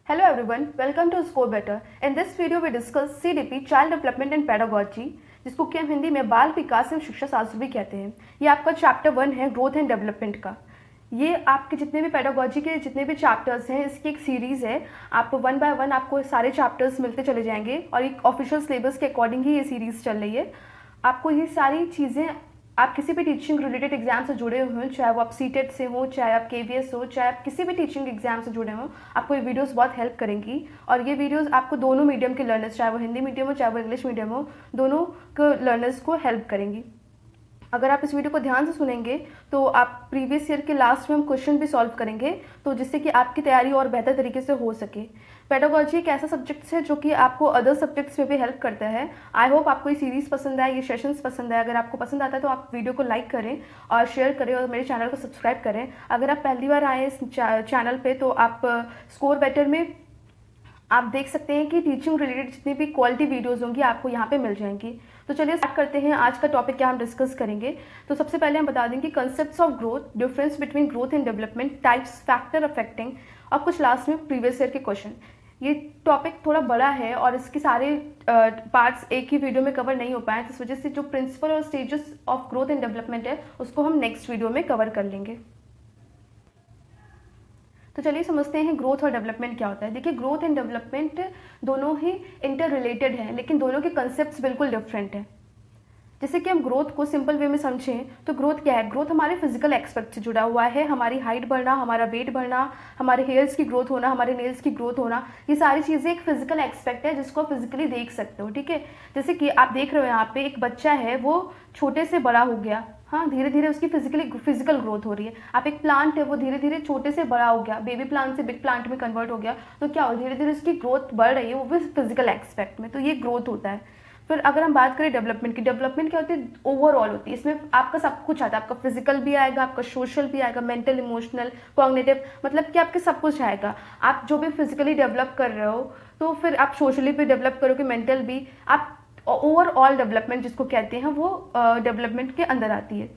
Hello everyone, welcome to Score Better. In this video we discuss CDP Child Development and Pedagogy, जिसको कि हम हिंदी में बाल विकास एवं शिक्षा शास्त्र भी कहते हैं। ये आपका चैप्टर 1 है ग्रोथ एंड डेवलपमेंट का। ये आपके जितने भी पेडागोजी के जितने भी चैप्टर्स हैं इसकी एक सीरीज़ है। आप 1 बाय 1 आपको सारे चैप्टर्स मिलते चले जाएंगे और एक ऑफिशियल सिलेबस के अकॉर्डिंग ही ये सीरीज़ चल रही है। आपको ये सारी चीज़ें आप किसी भी टीचिंग रिलेटेड एग्जाम से जुड़े हुए हो, चाहे वो आप सीटेट से हो, चाहे आप KVS हो, चाहे आप किसी भी टीचिंग एग्जाम से जुड़े हो, आपको ये वीडियोस बहुत हेल्प करेंगी। और ये वीडियोस आपको दोनों मीडियम के लर्नर्स, चाहे वो हिंदी मीडियम हो चाहे वो इंग्लिश मीडियम हो, दोनों के लर्नर्स को हेल्प करेंगी। अगर आप इस वीडियो को ध्यान से सुनेंगे तो आप प्रीवियस ईयर के लास्ट में हम क्वेश्चन भी सॉल्व करेंगे, तो जिससे कि आपकी तैयारी और बेहतर तरीके से हो सके। पेडागोजी एक ऐसा सब्जेक्ट है जो कि आपको अदर सब्जेक्ट्स में भी हेल्प करता है। आई होप आपको ये सीरीज़ पसंद आए, ये सेशंस पसंद आए। अगर आपको पसंद आता है तो आप वीडियो को लाइक करें और शेयर करें और मेरे चैनल को सब्सक्राइब करें। अगर आप पहली बार आए इस चैनल पे तो आप स्कोर बेटर में आप देख सकते हैं कि टीचिंग रिलेटेड जितनी भी क्वालिटी वीडियोस होंगी आपको यहाँ पे मिल जाएंगी। तो चलिए स्टार्ट करते हैं। आज का टॉपिक क्या हम डिस्कस करेंगे। तो सबसे पहले हम बता देंगे concepts of growth, difference between growth and development, types, factor affecting और कुछ लास्ट में प्रीवियस ईयर के क्वेश्चन। ये टॉपिक थोड़ा बड़ा है और इसके सारे पार्ट्स एक ही वीडियो में कवर नहीं हो पाए, तो इस वजह से जो प्रिंसिपल और stages of growth and development है उसको हम नेक्स्ट वीडियो में कवर कर लेंगे। तो चलिए समझते हैं ग्रोथ और डेवलपमेंट क्या होता है। देखिए, ग्रोथ एंड डेवलपमेंट दोनों ही इंटर रिलेटेड हैं, लेकिन दोनों के कंसेप्ट्स बिल्कुल डिफरेंट हैं। जैसे कि हम ग्रोथ को सिंपल वे में समझें तो ग्रोथ क्या है। ग्रोथ हमारे फिजिकल एस्पेक्ट से जुड़ा हुआ है। हमारी हाइट बढ़ना, हमारा वेट बढ़ना, हमारे हेयर्स की ग्रोथ होना, हमारे नेल्स की ग्रोथ होना, ये सारी चीज़ें एक फिजिकल एस्पेक्ट है जिसको फिजिकली देख सकते हो। ठीक है, जैसे कि आप देख रहे हो यहाँ पे एक बच्चा है, वो छोटे से बड़ा हो गया। हाँ, धीरे धीरे उसकी फिजिकल ग्रोथ हो रही है। आप एक प्लांट है, वो धीरे धीरे छोटे से बड़ा हो गया, बेबी प्लांट से बिग प्लांट में कन्वर्ट हो गया। तो क्या हो, धीरे धीरे उसकी ग्रोथ बढ़ रही है, वो भी फिजिकल एस्पेक्ट में। तो ये ग्रोथ होता है। फिर अगर हम बात करें डेवलपमेंट की, डेवलपमेंट क्या होती है, ओवरऑल होती है। इसमें आपका सब कुछ आता है, आपका फिजिकल भी आएगा, आपका सोशल भी आएगा, मेंटल, इमोशनल, कॉग्निटिव, मतलब कि आपके सब कुछ आएगा। आप जो भी फिजिकली डेवलप कर रहे हो तो फिर आप सोशली भी डेवलप करोगे, मेंटल भी। आप ओवरऑल डेवलपमेंट जिसको कहते हैं वो डेवलपमेंट के अंदर आती है।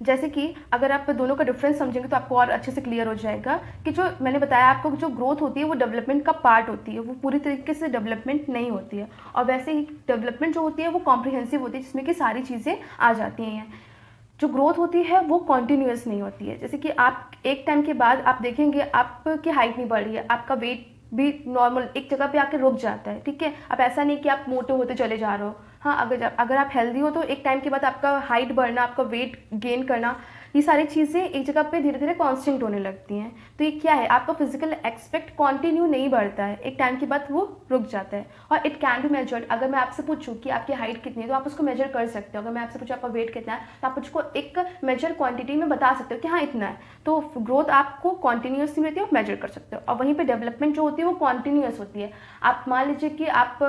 जैसे कि अगर आप दोनों का डिफरेंस समझेंगे तो आपको और अच्छे से क्लियर हो जाएगा कि जो मैंने बताया आपको, जो ग्रोथ होती है वो डेवलपमेंट का पार्ट होती है, वो पूरी तरीके से डेवलपमेंट नहीं होती है। और वैसे ही डेवलपमेंट जो होती है वो कॉम्प्रिहेंसिव होती है, जिसमें कि सारी चीज़ें आ जाती हैं। जो ग्रोथ होती है वो कॉन्टिन्यूस नहीं होती है। जैसे कि आप एक टाइम के बाद आप देखेंगे आपकी हाइट नहीं बढ़ रही है, आपका वेट भी नॉर्मल एक जगह पे आके रुक जाता है। ठीक है, अब ऐसा नहीं कि आप मोटे होते चले जा रहे हो। हाँ, अगर आप हेल्दी हो तो एक टाइम के बाद आपका हाइट बढ़ना, आपका वेट गेन करना, ये सारी चीज़ें एक जगह पे धीरे धीरे कांस्टेंट होने लगती हैं। तो ये क्या है, आपका फिजिकल एस्पेक्ट कंटिन्यू नहीं बढ़ता है, एक टाइम के बाद वो रुक जाता है। और इट कैन बी मेजर्ड। अगर मैं आपसे पूछूं कि आपकी हाइट कितनी है तो आप उसको मेजर कर सकते हो। अगर मैं आपसे पूछूं आपका वेट कितना है तो आप उसको एक मेजर क्वांटिटी में बता सकते हो कि हाँ इतना है। तो ग्रोथ आपको कॉन्टिन्यूसली रहती है, आप मेजर कर सकते हो। और वहीं पर डेवलपमेंट जो होती है वो कॉन्टिन्यूस होती है। आप मान लीजिए कि आप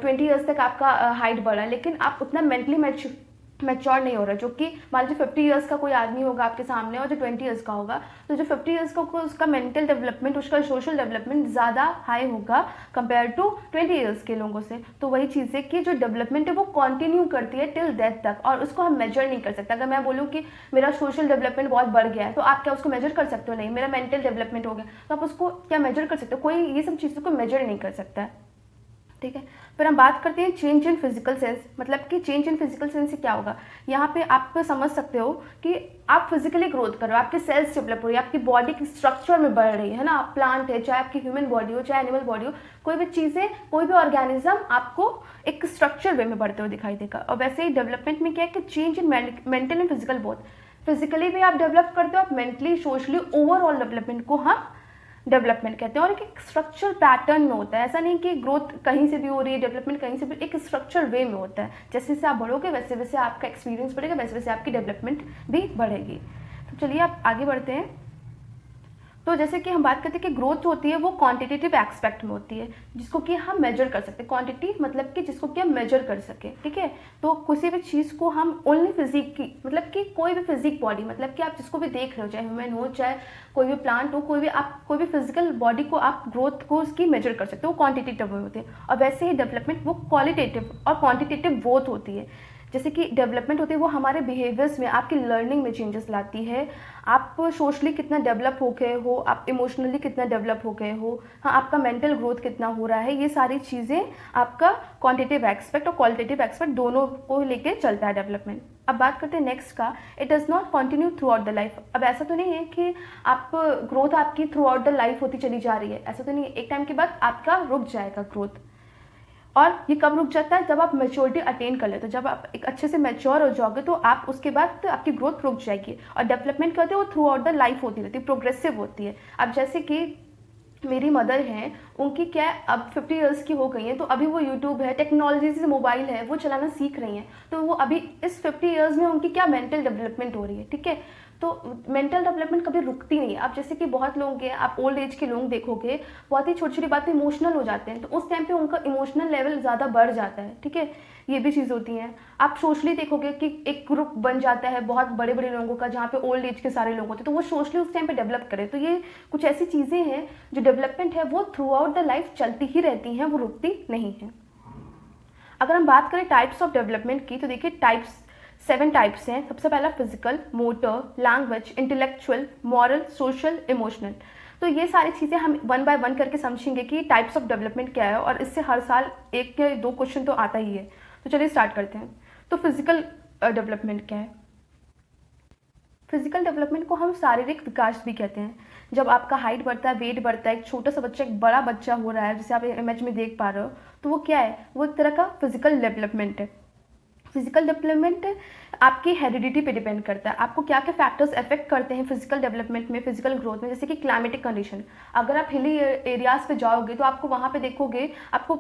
20 ईयर्स तक आपका हाइट बढ़ा है, लेकिन आप उतना मेंटली मैच्योर नहीं हो रहा। जो कि मान लीजिए 50 ईयर्स का कोई आदमी होगा आपके सामने और जो 20 ईयर्स का होगा, तो जो 50 ईयर्स का होगा उसका मेंटल डेवलपमेंट, उसका सोशल डेवलपमेंट ज़्यादा हाई होगा कंपेयर टू 20 ईयर्स के लोगों से। तो वही चीज़ है कि जो डेवलपमेंट है वो कंटिन्यू करती है टिल डेथ तक, और उसको हम मेजर नहीं कर सकते। अगर मैं बोलूँ कि मेरा सोशल डेवलपमेंट बहुत बढ़ गया है तो आप क्या उसको मेजर कर सकते हो? नहीं। मेरा मेंटल डेवलपमेंट हो गया तो आप उसको क्या मेजर कर सकते हो? कोई ये सब चीज़ों को मेजर नहीं कर सकता है। ठीक है, फिर हम बात करते हैं चेंज इन फिजिकल सेंस। मतलब कि चेंज इन फिजिकल सेंस से क्या होगा, यहाँ पे आप समझ सकते हो कि आप फिजिकली ग्रोथ कर रहे हो, आपके सेल्स डेवलप हो रही है, आपकी बॉडी की स्ट्रक्चर में बढ़ रही है ना। आप प्लांट है, चाहे आपकी ह्यूमन बॉडी हो, चाहे एनिमल बॉडी हो, कोई भी चीज़ें, कोई भी ऑर्गेनिज्म आपको एक स्ट्रक्चर वे में बढ़ते हुए दिखाई देगा। और वैसे ही डेवलपमेंट में क्या है कि change in mental and physical both. Physically भी आप डेवलप करते हो, आप मेंटली, सोशली, ओवरऑल डेवलपमेंट को हम डेवलपमेंट कहते हैं। और एक स्ट्रक्चर पैटर्न में होता है। ऐसा नहीं कि ग्रोथ कहीं से भी हो रही है, डेवलपमेंट कहीं से भी, एक स्ट्रक्चर वे में होता है। जैसे जैसे आप बढ़ोगे वैसे वैसे आपका एक्सपीरियंस बढ़ेगा, वैसे वैसे आपकी डेवलपमेंट भी बढ़ेगी। तो चलिए आप आगे बढ़ते हैं। तो जैसे कि हम बात करते हैं कि ग्रोथ होती है वो क्वांटिटेटिव एस्पेक्ट में होती है, जिसको कि हम मेजर कर सकते हैं। क्वांटिटी मतलब कि जिसको कि हम मेजर कर सके। ठीक है, तो किसी भी चीज़ को हम ओनली फिजिक की, मतलब कि कोई भी फिजिक बॉडी, मतलब कि आप जिसको भी देख रहे हो, चाहे ह्यूमन हो, चाहे कोई भी प्लांट हो, कोई भी फिजिकल बॉडी को आप ग्रोथ को उसकी मेजर कर सकते हो, वो क्वांटिटेटिव में होती है। और वैसे ही डेवलपमेंट वो क्वालिटेटिव और क्वांटिटेटिव बोथ होती है। जैसे कि डेवलपमेंट होती है वो हमारे बिहेवियर्स में, आपकी लर्निंग में चेंजेस लाती है। आप सोशली कितना डेवलप हो गए हो, आप इमोशनली कितना डेवलप हो गए हो, हाँ आपका मेंटल ग्रोथ कितना हो रहा है, ये सारी चीज़ें आपका क्वांटिटेटिव एस्पेक्ट और क्वालिटेटिव एस्पेक्ट दोनों को लेके चलता है डेवलपमेंट। अब बात करते हैं नेक्स्ट का, it does not continue through out the life. अब ऐसा तो नहीं है कि आप ग्रोथ आपकी थ्रू आउट द लाइफ होती चली जा रही है, ऐसा तो नहीं है। एक टाइम के बाद आपका रुक जाएगा ग्रोथ। और ये कब रुक जाता है, जब आप मैच्योरिटी अटेन कर लेते हो, जब आप एक अच्छे से मैच्योर हो जाओगे तो आप उसके बाद आपकी ग्रोथ रुक जाएगी। और डेवलपमेंट करते हो वो थ्रू आउट द लाइफ होती रहती है, प्रोग्रेसिव होती है। अब जैसे कि मेरी मदर हैं, उनकी क्या है अब 50 इयर्स की हो गई हैं, तो अभी वो यूट्यूब है, टेक्नोलॉजी से मोबाइल है, वो चलाना सीख रही हैं। तो वो अभी इस 50 इयर्स में उनकी क्या मेंटल डेवलपमेंट हो रही है, ठीक है। तो मेंटल डेवलपमेंट कभी रुकती नहीं है। अब जैसे कि बहुत लोग हैं, आप ओल्ड एज के लोग देखोगे, बहुत ही छोटी छोटी बात पे इमोशनल हो जाते हैं, तो उस टाइम पे उनका इमोशनल लेवल ज़्यादा बढ़ जाता है, ठीक है। ये भी चीज़ होती है। आप सोशली देखोगे कि एक ग्रुप बन जाता है बहुत बड़े बड़े लोगों का, जहाँ पे ओल्ड एज के सारे लोग होते हैं, तो वो सोशली उस टाइम पे डेवलप करें। तो ये कुछ ऐसी चीज़ें हैं जो डेवलपमेंट है वो थ्रू आउट द लाइफ चलती ही रहती हैं, वो रुकती नहीं है। अगर हम बात करें टाइप्स ऑफ डेवलपमेंट की, तो देखिए 7 टाइप्स हैं। सबसे पहला physical, motor, language, intellectual, moral, social, emotional. तो ये सारी चीज़ें हम 1 बाय 1 करके समझेंगे कि टाइप्स ऑफ डेवलपमेंट क्या है, और इससे हर साल 1 या 2 क्वेश्चन तो आता ही है। तो चलिए स्टार्ट करते हैं। तो फिजिकल डेवलपमेंट क्या है? फिजिकल डेवलपमेंट को हम शारीरिक विकास भी कहते हैं। जब आपका हाइट बढ़ता है, वेट बढ़ता है, एक छोटा सा बच्चा एक बड़ा बच्चा हो रहा है, जैसे आप इमेज में देख पा रहे हो, तो वो क्या है, वो एक तरह का फिजिकल डेवलपमेंट है। फिजिकल डेवलपमेंट आपकी हेरिडिटी पे डिपेंड करता है, आपको क्या क्या फैक्टर्स अफेक्ट करते हैं फिजिकल डेवलपमेंट में, फिजिकल ग्रोथ में। जैसे कि क्लाइमेटिक कंडीशन, अगर आप हिली एरियाज पे जाओगे तो आपको वहाँ पे देखोगे, आपको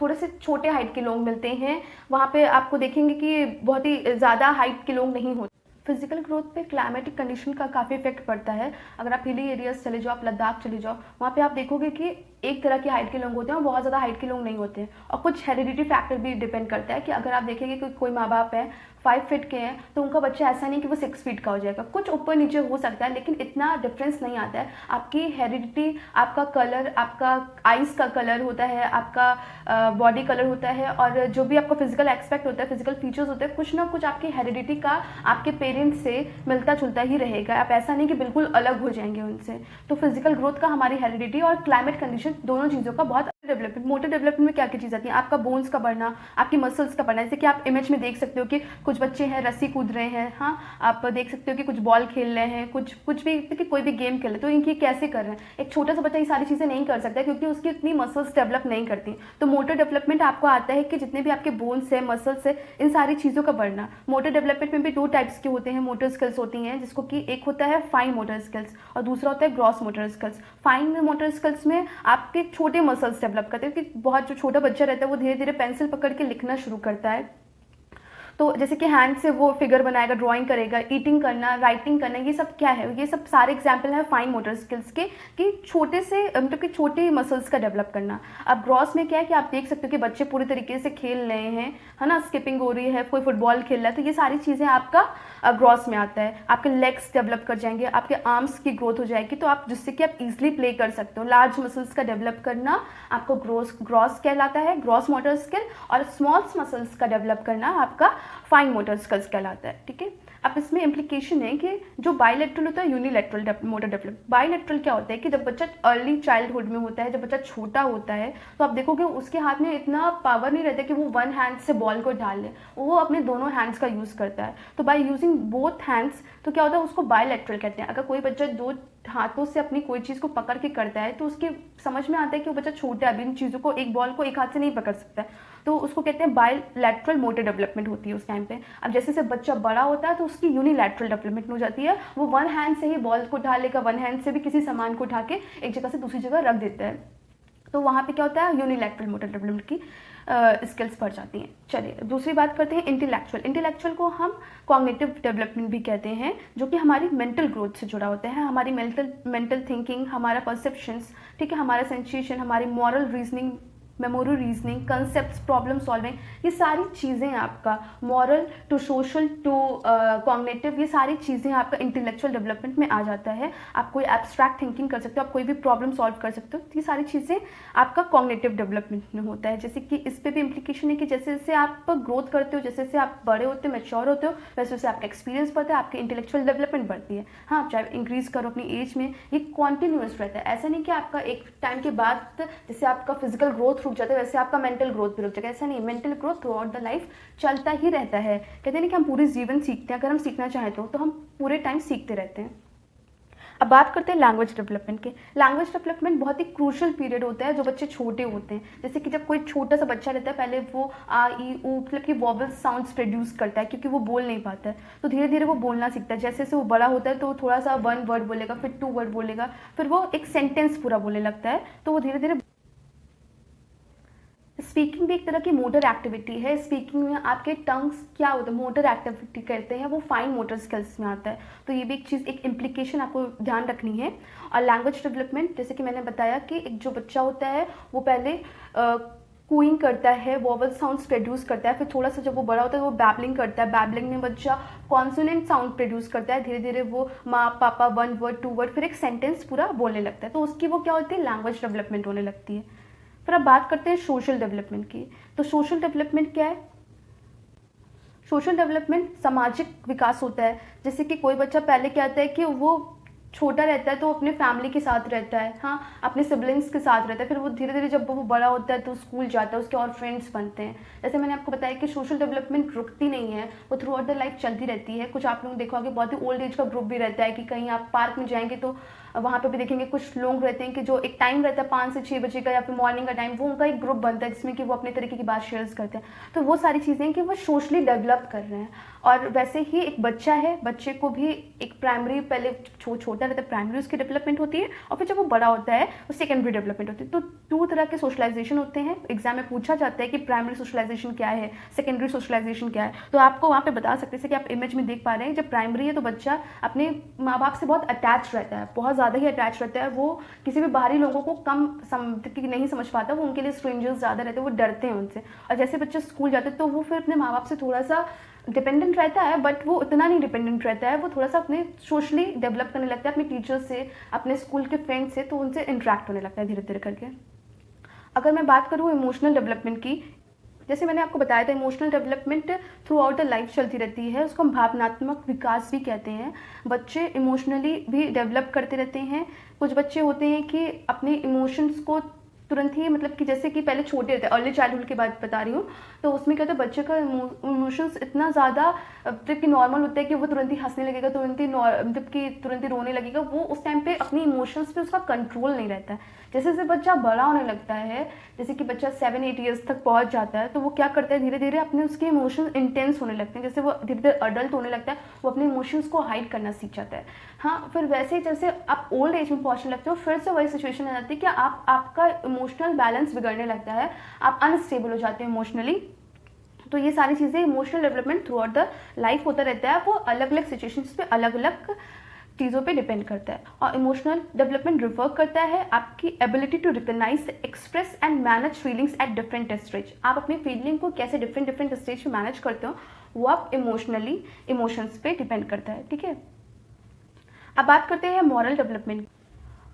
थोड़े से छोटे हाइट के लोग मिलते हैं, वहाँ पे आपको देखेंगे कि बहुत ही ज़्यादा हाइट के लोग नहीं होते। फिजिकल ग्रोथ पे क्लाइमेटिक कंडीशन का काफ़ी इफेक्ट पड़ता है। अगर आप हिली एरियाज चले जाओ, आप लद्दाख चले जाओ, वहाँ पे आप देखोगे कि एक तरह की हाइट के लोग होते हैं और बहुत ज़्यादा हाइट के लोग नहीं होते हैं। और कुछ हेरिडिटी फैक्टर भी डिपेंड करता है कि अगर आप देखेंगे कि कोई माँ बाप है 5 फीट के हैं, तो उनका बच्चा ऐसा नहीं कि वो 6 फीट का हो जाएगा, कुछ ऊपर नीचे हो सकता है, लेकिन इतना डिफरेंस नहीं आता है। आपकी हेरिडिटी, आपका कलर, आपका आइज़ का कलर होता है, आपका बॉडी कलर होता है, और जो भी आपका फिजिकल एक्सपेक्ट होता है, फिजिकल फीचर्स होते हैं, कुछ ना कुछ आपकी हेरिडिटी का आपके पेरेंट्स से मिलता जुलता ही रहेगा। आप ऐसा नहीं कि बिल्कुल अलग हो जाएंगे उनसे। तो फिजिकल ग्रोथ का हमारी हेरिडिटी और क्लाइमेट कंडीशन दोनों चीज़ों का बहुत डेवलपमेंट। मोटर डेवलपमेंट में क्या क्या चीज़ आती है, आपका बोन्स का बढ़ना, आपकी मसल्स का बढ़ना। जैसे कि आप इमेज में देख सकते हो कि कुछ बच्चे हैं रस्सी कूद रहे हैं, हाँ आप देख सकते हो कि कुछ बॉल खेल रहे हैं, कुछ भी कि कोई भी गेम खेल रहे, तो इनकी कैसे कर रहे हैं। एक छोटा सा बच्चा ये सारी चीज़ें नहीं कर सकता क्योंकि उसकी इतनी मसल्स डेवलप नहीं करती। तो मोटर डेवलपमेंट आपको आता है कि जितने भी आपके बोन्स है, मसल्स है, इन सारी चीज़ों का बढ़ना। मोटर डेवलपमेंट में भी 2 टाइप्स के होते हैं मोटर स्किल्स होती हैं, जिसको कि एक होता है फाइन मोटर स्किल्स और दूसरा होता है gross motor skills. Fine motor skills में आपके छोटे मसल्स डेवलप करते हैं कि बहुत जो छोटा बच्चा रहता है वो धीरे धीरे पेंसिल पकड़ के लिखना शुरू करता है, तो जैसे कि हैंड से वो फिगर बनाएगा, ड्राइंग करेगा, ईटिंग करना, राइटिंग करना, ये सब क्या है, ये सब सारे एग्जाम्पल हैं फाइन मोटर स्किल्स के, कि छोटे से मतलब कि छोटे मसल्स का डेवलप करना। अब ग्रॉस में क्या है कि आप देख सकते हो कि बच्चे पूरी तरीके से खेल रहे हैं, है ना, स्किपिंग हो रही है, कोई फुटबॉल खेल रहा है, तो ये सारी चीज़ें आपका ग्रॉस में आता है। आपके लेग्स डेवलप कर जाएंगे, आपके आर्म्स की ग्रोथ हो जाएगी, तो आप जिससे कि आप इजिली प्ले कर सकते हो। लार्ज मसल्स का डेवलप करना आपको ग्रॉस कहलाता है, ग्रॉस मोटर स्किल, और स्मॉल मसल्स का डेवलप करना आपका फाइन मोटर स्किल्स कहलाता है, ठीक है। अब इसमें इम्प्लीकेशन है कि जो बायलैटरल होता है, यूनिलैटरल मोटर डेवलप। बायलैटरल क्या होता है कि जब बच्चा अर्ली चाइल्डहुड में होता है, जब बच्चा छोटा होता है, तो आप देखोगे उसके हाथ में इतना पावर नहीं रहता कि वो 1 हैंड से बॉल को डाल ले, वो अपने दोनों हैंड्स का यूज़ करता है। तो बाय यूजिंग बोथ हैंड्स, तो क्या होता है, उसको बायलैटरल कहते हैं। अगर कोई बच्चा 2 हाथों से अपनी कोई चीज़ को पकड़ के करता है, तो उसके समझ में आता है कि वो बच्चा छोटा है, अभी इन चीज़ों को, एक बॉल को एक हाथ से नहीं पकड़ सकता, तो उसको कहते हैं बायलैटरल मोटर डेवलपमेंट होती है उस टाइम पे। अब जैसे जैसे बच्चा बड़ा होता है तो उसकी यूनिलैटरल डेवलपमेंट हो जाती है, वो 1 हैंड से ही बॉल को उठा लेगा, 1 हैंड से भी किसी सामान को उठा के एक जगह से दूसरी जगह रख देता है। तो वहाँ पे क्या होता है, यूनिलैटरल मोटर डेवलपमेंट की स्किल्स बढ़ जाती हैं। चलिए दूसरी बात करते हैं इंटेलेक्चुअल। इंटेलेक्चुअल को हम कॉग्निटिव डेवलपमेंट भी कहते हैं, जो कि हमारी मेंटल ग्रोथ से जुड़ा होता है। हमारी मेंटल थिंकिंग, हमारा परसेप्शंस, ठीक है, हमारा सेंसेशन, हमारी moral reasoning memory, reasoning, concept, problem solving, ये सारी चीज़ें आपका moral to social to cognitive, ये सारी चीज़ें आपका इंटेलेक्चुअल डेवलपमेंट में आ जाता है। आप कोई एब्स्ट्रैक्ट थिंकिंग कर सकते हो, आप कोई भी प्रॉब्लम सॉल्व कर सकते हो, ये सारी चीज़ें आपका कॉग्निटिव डेवलपमेंट में होता है। जैसे कि इस पर भी इम्प्लीकेशन है कि जैसे जैसे आप ग्रोथ करते हो, जैसे जैसे आप बड़े होते हो, मैच्योर होते हो, वैसे वैसे आपका एक्सपीरियंस बढ़ता है, आपकी इंटेलेक्चुअल डेवलपमेंट बढ़ती है। हाँ, चाहे इंक्रीज करो अपनी एज में, ये कॉन्टिन्यूस रहता है। ऐसा नहीं कि आपका एक टाइम के बाद जैसे आपका फिजिकल ग्रोथ रुक जाता है वैसे आपका मेंटल ग्रोथ भी रुक जाएगा, ऐसा नहीं। Mental growth through out the life चलता ही रहता है। कहते हैं ना कि हम पूरे जीवन सीखते हैं, अगर हम सीखना चाहें तो हम पूरे टाइम सीखते रहते हैं। अब बात करते हैं लैंग्वेज डेवलपमेंट के। लैंग्वेज डेवलपमेंट बहुत ही क्रूशल पीरियड होता है जो बच्चे छोटे होते हैं। जैसे कि जब कोई छोटा सा बच्चा रहता है, पहले वो आ ई ऊ मतलब कि वॉवल साउंड्स प्रोड्यूस करता है, क्योंकि वो बोल नहीं पाता है, तो धीरे धीरे वो बोलना सीखता है। जैसे जैसे वो बड़ा होता है तो वो थोड़ा सा 1 वर्ड बोलेगा, फिर 2 वर्ड बोलेगा, फिर वो एक सेंटेंस पूरा बोलने लगता है, तो वो धीरे धीरे। स्पीकिंग भी एक तरह की मोटर एक्टिविटी है। स्पीकिंग में आपके टंग्स क्या होता है, मोटर एक्टिविटी करते हैं, वो फाइन मोटर स्किल्स में आता है। तो ये भी एक चीज़, एक इम्प्लीकेशन आपको ध्यान रखनी है। और लैंग्वेज डेवलपमेंट, जैसे कि मैंने बताया कि एक जो बच्चा होता है वो पहले कूइंग करता है, वॉवल साउंड्स प्रोड्यूस करता है, फिर थोड़ा सा जब वो बड़ा होता है वो बैबलिंग करता है। बैबलिंग में बच्चा कॉन्सोनेंट साउंड प्रोड्यूस करता है, धीरे धीरे वो माँ पापा 1 वर्ड 2 वर्ड फिर एक सेंटेंस पूरा बोलने लगता है, तो उसकी वो क्या होती है, लैंग्वेज डेवलपमेंट होने लगती है। फिर अब बात करते हैं सोशल डेवलपमेंट की। तो सोशल डेवलपमेंट क्या है? सोशल डेवलपमेंट सामाजिक विकास होता है। जैसे कि कोई बच्चा पहले क्या होता है कि वो छोटा रहता है तो अपने फैमिली के साथ रहता है, हाँ, अपने सिबलिंग्स के साथ रहता है, फिर वो धीरे धीरे जब वो बड़ा होता है तो स्कूल जाता है, उसके और फ्रेंड्स बनते हैं। जैसे मैंने आपको बताया कि सोशल डेवलपमेंट रुकती नहीं है, वो थ्रू आउट द लाइफ चलती रहती है। कुछ आप लोग देखोगे बहुत ही ओल्ड एज का ग्रुप भी रहता है कि कहीं आप पार्क में जाएंगे तो वहाँ पे भी देखेंगे कुछ लोग रहते हैं कि जो एक टाइम रहता है 5 से 6 बजे का या फिर मॉर्निंग का टाइम, वो उनका एक ग्रुप बनता है जिसमें कि वो अपने तरीके की बात शेयर करते हैं। तो वो सारी चीज़ें कि वो सोशली डेवलप कर रहे हैं। और वैसे ही एक बच्चा है, बच्चे को भी एक प्राइमरी, पहले छोटा रहता है प्राइमरी उसकी डेवलपमेंट होती है, और फिर जब वो बड़ा होता है वो सेकेंडरी डेवलपमेंट होती है। तो 2 तरह के सोशलाइजेशन होते हैं। एग्जाम में पूछा जाता है कि प्राइमरी सोशलाइजेशन क्या है, सेकेंडरी सोशलाइजेशन क्या है, तो आपको वहाँ पे बता सकते हैं कि आप इमेज में देख पा रहे हैं। जब प्राइमरी है तो बच्चा अपने माँ बाप से बहुत अटैच रहता है, बहुत ज़्यादा ही अटैच रहता है। वो किसी भी बाहरी लोगों को कम नहीं समझ पाता, वो उनके लिए स्ट्रेंजर्स ज़्यादा रहते हैं, वो डरते हैं उनसे। और जैसे बच्चे स्कूल जाते हैं तो वो फिर अपने माँ बाप से थोड़ा सा डिपेंडेंट रहता है, बट वो उतना नहीं डिपेंडेंट रहता है, वो थोड़ा सा अपने सोशली डेवलप करने लगता है, अपने टीचर्स से, अपने स्कूल के फ्रेंड्स से, तो उनसे इंटरेक्ट होने लगता है धीरे धीरे करके। अगर मैं बात करूँ इमोशनल डेवलपमेंट की, जैसे मैंने आपको बताया था emotional development through out the life चलती रहती है, उसको हम भावनात्मक विकास भी कहते हैं। बच्चे इमोशनली भी डेवलप करते रहते हैं। कुछ बच्चे होते हैं कि अपने इमोशंस को तुरंत ही, मतलब कि जैसे कि पहले छोटे रहते हैं, अर्ली चाइल्डहुड की बात बता रही हूँ, तो उसमें क्या होता है, बच्चे का इमोशंस इतना ज़्यादा मतलब कि नॉर्मल होता है कि वो तुरंत ही हंसने लगेगा, तुरंत ही मतलब कि तुरंत ही रोने लगेगा। वो उस टाइम पे अपनी इमोशंस पे उसका कंट्रोल नहीं रहता है। जैसे जैसे बच्चा बड़ा होने लगता है, जैसे कि बच्चा 7-8 ईयर्स तक पहुंच जाता है, तो वो क्या करता है, धीरे धीरे अपने उसके इमोशंस इंटेंस होने लगते हैं। जैसे वो धीरे धीरे अडल्ट होने लगता है, वो अपने इमोशंस को हाइड करना सीख जाता है। हाँ, फिर वैसे ही जैसे आप ओल्ड एज में पहुंचने लगते हो, फिर से वही सिचुएशन आ जाती है कि आपका इमोशनल बैलेंस बिगड़ने लगता है, आप अनस्टेबल हो जाते हैं इमोशनली। तो ये सारी चीज़ें, emotional development through out the life होता रहता है, वो अलग अलग सिचुएशंस पे अलग अलग चीज़ों पे डिपेंड करता है। और इमोशनल डेवलपमेंट रिफर करता है आपकी ability to recognise, express and manage feelings at different stage. आप अपनी फीलिंग को कैसे डिफरेंट स्टेज पे मैनेज करते हो, वो आप इमोशंस पे डिपेंड करता है, ठीक है। अब बात करते हैं मॉरल डेवलपमेंट।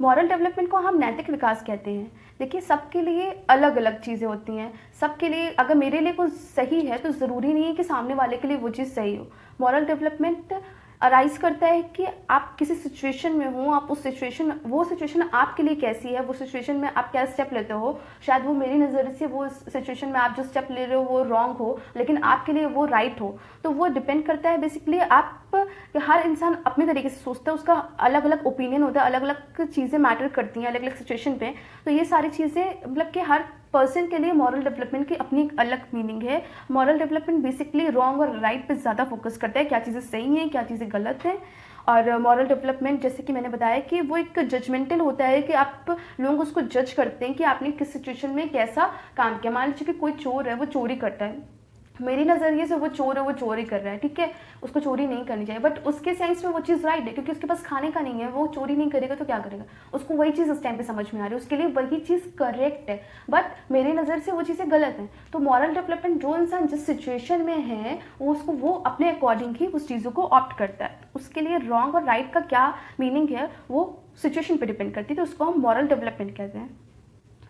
मॉरल डेवलपमेंट को हम नैतिक विकास कहते हैं। देखिए, सबके लिए अलग अलग चीज़ें होती हैं। सबके लिए, अगर मेरे लिए कुछ सही है तो ज़रूरी नहीं है कि सामने वाले के लिए वो चीज़ सही हो। मॉरल डेवलपमेंट अराइज करता है कि आप किसी सिचुएशन में हो, आप वो सिचुएशन आपके लिए कैसी है, वो सिचुएशन में आप क्या स्टेप लेते हो। शायद वो मेरी नज़र से वो सिचुएशन में आप जो स्टेप ले रहे हो वो रॉन्ग हो, लेकिन आपके लिए वो राइट हो। तो वो डिपेंड करता है बेसिकली, आप हर इंसान अपने तरीके से सोचता है, उसका अलग अलग ओपिनियन होता है, अलग अलग चीज़ें मैटर करती हैं अलग अलग सिचुएशन पे। तो ये सारी चीज़ें, मतलब कि हर पर्सन के लिए मॉरल डेवलपमेंट की अपनी एक अलग मीनिंग है। मॉरल डेवलपमेंट बेसिकली रॉन्ग और राइट पे ज़्यादा फोकस करता है, क्या चीज़ें सही हैं, क्या चीज़ें गलत हैं। और मॉरल डेवलपमेंट, जैसे कि मैंने बताया कि वो एक जजमेंटल होता है कि आप लोग उसको जज करते हैं कि आपने किस सिचुएशन में कैसा काम किया। मान लीजिए कि कोई चोर है, वो चोरी करता है, मेरी नज़रिए से वो चोर है, वो चोरी कर रहा है, ठीक है, उसको चोरी नहीं करनी चाहिए, बट उसके सेंस में वो चीज़ राइट है क्योंकि उसके पास खाने का नहीं है, वो चोरी नहीं करेगा तो क्या करेगा, उसको वही चीज़ उस टाइम पे समझ में आ रही है, उसके लिए वही चीज़ करेक्ट है, बट मेरी नज़र से वो चीज़ें गलत हैं। तो मॉरल डेवलपमेंट जो इंसान जिस सिचुएशन में है वो अपने अकॉर्डिंग ही उस चीज़ों को ऑप्ट करता है, उसके लिए रॉन्ग और राइट का क्या मीनिंग है वो सिचुएशन पर डिपेंड करती है, तो उसको हम मॉरल डेवलपमेंट कहते हैं।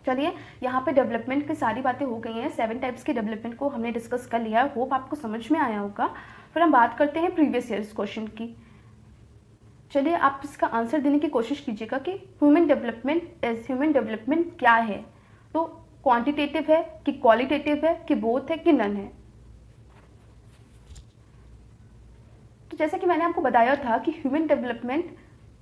चलिए, यहाँ पे डेवलपमेंट की सारी बातें हो गई हैं, 7 टाइप्स के डेवलपमेंट को हमने डिस्कस कर लिया है, होप आपको समझ में आया होगा। फिर हम बात करते हैं प्रीवियस ईयर्स क्वेश्चन की। चलिए, आप इसका आंसर देने की कोशिश कीजिएगा कि ह्यूमन डेवलपमेंट क्या है, तो क्वांटिटेटिव है कि क्वालिटेटिव है कि बोथ है कि नन है। तो जैसा कि मैंने आपको बताया था कि human development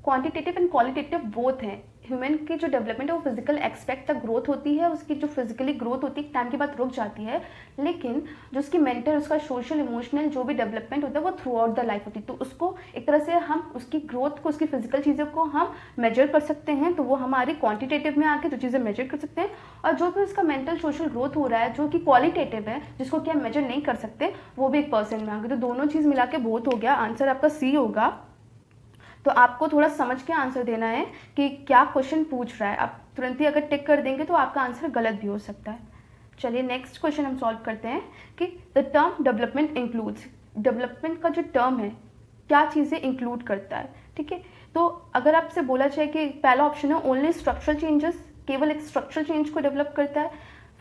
quantitative and qualitative both हैं। ह्यूमन की जो डेवलपमेंट है वो फिजिकल एक्सपेक्ट तक ग्रोथ होती है, उसकी जो फिजिकली ग्रोथ होती है टाइम के बाद रुक जाती है, लेकिन जो उसकी मेंटल, उसका सोशल, इमोशनल जो भी डेवलपमेंट होता है वो थ्रू आउट द लाइफ होती है। तो उसको एक तरह से हम उसकी ग्रोथ को, उसकी फिजिकल चीज़ों को हम मेजर कर सकते हैं, तो वो हमारी क्वांटिटेटिव में आके जो चीज़ें मेजर कर सकते हैं, और जो भी उसका मेंटल सोशल ग्रोथ हो रहा है जो कि क्वालिटेटिव है, जिसको कि हम मेजर नहीं कर सकते, वो भी एक पर्सन में आ गए। तो दोनों चीज़ मिला के बहुत हो गया, आंसर आपका सी होगा। तो आपको थोड़ा समझ के आंसर देना है कि क्या क्वेश्चन पूछ रहा है, आप तुरंत ही अगर टिक कर देंगे तो आपका आंसर गलत भी हो सकता है। चलिए, नेक्स्ट क्वेश्चन हम सॉल्व करते हैं कि the term development includes, development का जो टर्म है क्या चीज़ें इंक्लूड करता है, ठीक है। तो अगर आपसे बोला जाए कि पहला ऑप्शन है ओनली स्ट्रक्चरल चेंजेस, केवल एक स्ट्रक्चरल चेंज को डेवलप करता है,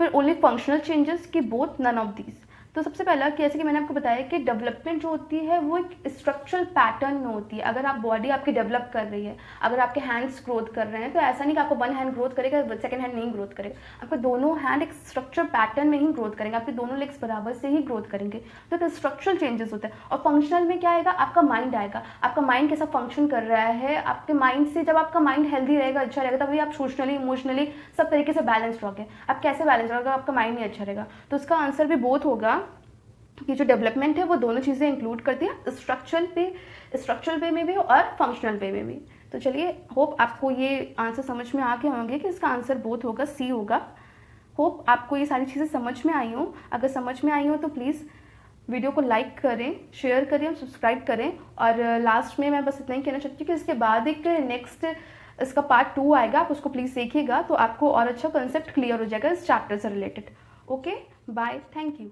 फिर ओनली फंक्शनल चेंजेस की बोथ नन ऑफ दीज। तो सबसे पहला कि जैसे कि मैंने आपको बताया कि डेवलपमेंट जो होती है वो एक स्ट्रक्चरल पैटर्न में होती है। अगर आप बॉडी आपकी डेवलप कर रही है, अगर आपके हैंड्स ग्रोथ कर रहे हैं, तो ऐसा नहीं कि आपको वन हैंड ग्रोथ करेगा, सेकंड हैंड नहीं ग्रोथ करेगा, आपके दोनों हैंड एक स्ट्रक्चर पैटर्न में ही ग्रोथ करेंगे, आपके दोनों लेग्स बराबर से ही ग्रोथ करेंगे। तो एक स्ट्रक्चरल चेंजेस होता है। और फंक्शनल में क्या आएगा, आपका माइंड आएगा, आपका माइंड कैसा फंक्शन कर रहा है, आपके माइंड से जब आपका माइंड हेल्दी रहेगा, अच्छा रहेगा, तभी आप सोशनली, इमोशनली सब तरीके से बैलेंस रहोगे। आप कैसे बैलेंस रहोगे, आपका माइंड नहीं अच्छा रहेगा। तो उसका आंसर भी बोथ होगा कि जो डेवलपमेंट है वो दोनों चीज़ें इंक्लूड करती है, स्ट्रक्चरल वे में भी और फंक्शनल वे में भी। तो चलिए, होप आपको ये आंसर समझ में आ गए होंगे कि इसका आंसर बोथ होगा, सी होगा। होप आपको ये सारी चीज़ें समझ में आई हो। अगर समझ में आई हो तो प्लीज़ वीडियो को लाइक करें, शेयर करें और सब्सक्राइब करें। और लास्ट में मैं बस इतना ही कहना चाहती हूँ कि इसके बाद एक नेक्स्ट इसका पार्ट 2 आएगा, आप उसको प्लीज़ देखिएगा, तो आपको और अच्छा कंसेप्ट क्लियर हो जाएगा इस चैप्टर से related. Okay, bye, thank you.